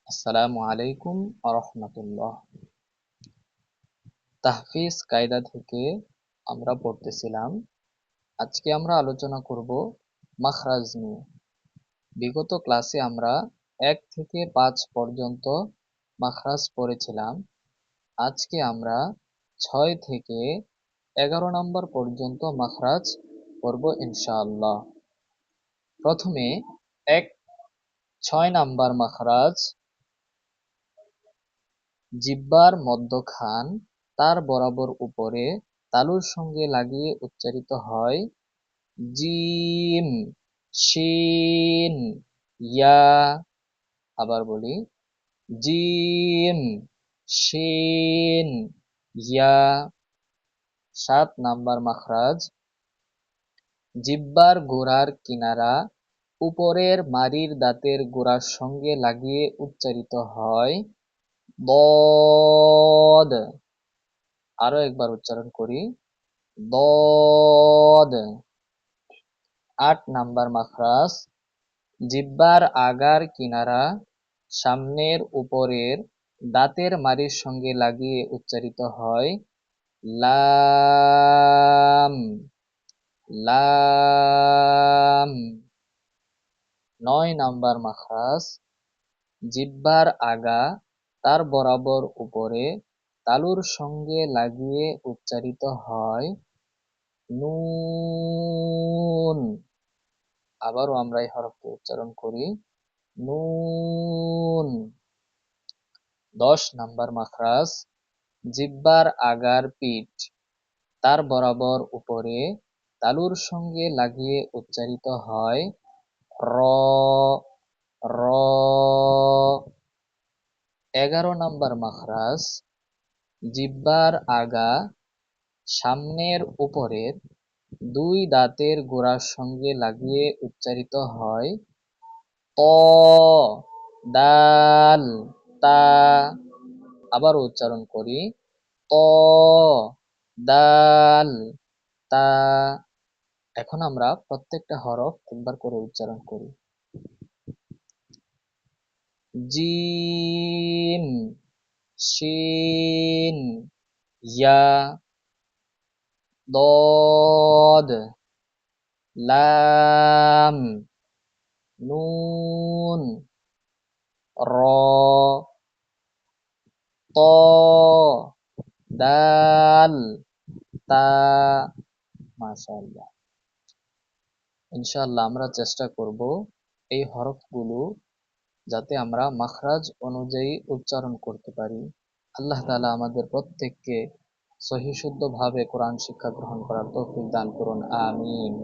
আসসালামু আলাইকুম আরহামাতুল্লাহ। তাহফিজ কায়দা থেকে আমরা পড়তেছিলাম। আজকে আমরা আলোচনা করব মাখরাজ নিয়ে। বিগত ক্লাসে আমরা 1 থেকে 5 পর্যন্ত মাখরাজ পড়েছিলাম। আজকে আমরা 6 থেকে 11 নম্বর পর্যন্ত মাখরাজ পড়ব ইনশাআল্লাহ। প্রথমে 6 নাম্বার মাখরাজ, জিহ্বার মধ্যখান তার বরাবর উপরে তালুর সঙ্গে লাগিয়ে উচ্চারিত হয় জিম, শিন, ইয়া। আবার বলি, জিম, শিন, ইয়া। 7 নাম্বার মাখরাজ, জিহ্বার গোড়ার কিনারা উপরের মাড়ির দাঁতের গোড়ার সঙ্গে লাগিয়ে উচ্চারিত হয় ضاد। আরো একবার উচ্চারণ করি, ضاد। 8 নাম্বার মাখরাজ, জিহ্বার আগার কিনারা সামনের উপরের দাঁতের মাড়ির সঙ্গে লাগিয়ে উচ্চারিত হয় লাম, লাম। 9 নাম্বার মাখরাজ, জিহ্বার আগা তার বরাবর উপরে তালুর সঙ্গে লাগিয়ে উচ্চারিত হয় নুন। আবারও আমরা এই হরফটি উচ্চারণ করি নুন। 10 নাম্বার মাখরাজ, জিহ্বার আগার পিঠ তার বরাবর উপরে তালুর সঙ্গে লাগিয়ে উচ্চারিত হয় র, র। 11 নাম্বার মাখরাজ, জিহ্বার আগা সামনের উপরের 2 দাঁতের গোড়ার সঙ্গে লাগিয়ে উচ্চারিত হয় ত, দাল, তা। আবার উচ্চারণ করি, ত, দাল, তা। এখন আমরা প্রত্যেকটা হরফ একবার করে উচ্চারণ করি। জিম, শিন, ইয়া, ضاد، লাম, নুন, র, ত, দাল, তা। মাশাআল্লাহ। ইনশাআল্লাহ আমরা চেষ্টা করব এই হরফগুলো যাতে আমরা মাখরাজ অনুযায়ী উচ্চারণ করতে পারি। আল্লাহ তাআলা আমাদের প্রত্যেককে সহিশুদ্ধভাবে কোরআন শিক্ষা গ্রহণ করার তৌফিক দান করুন, আমিন।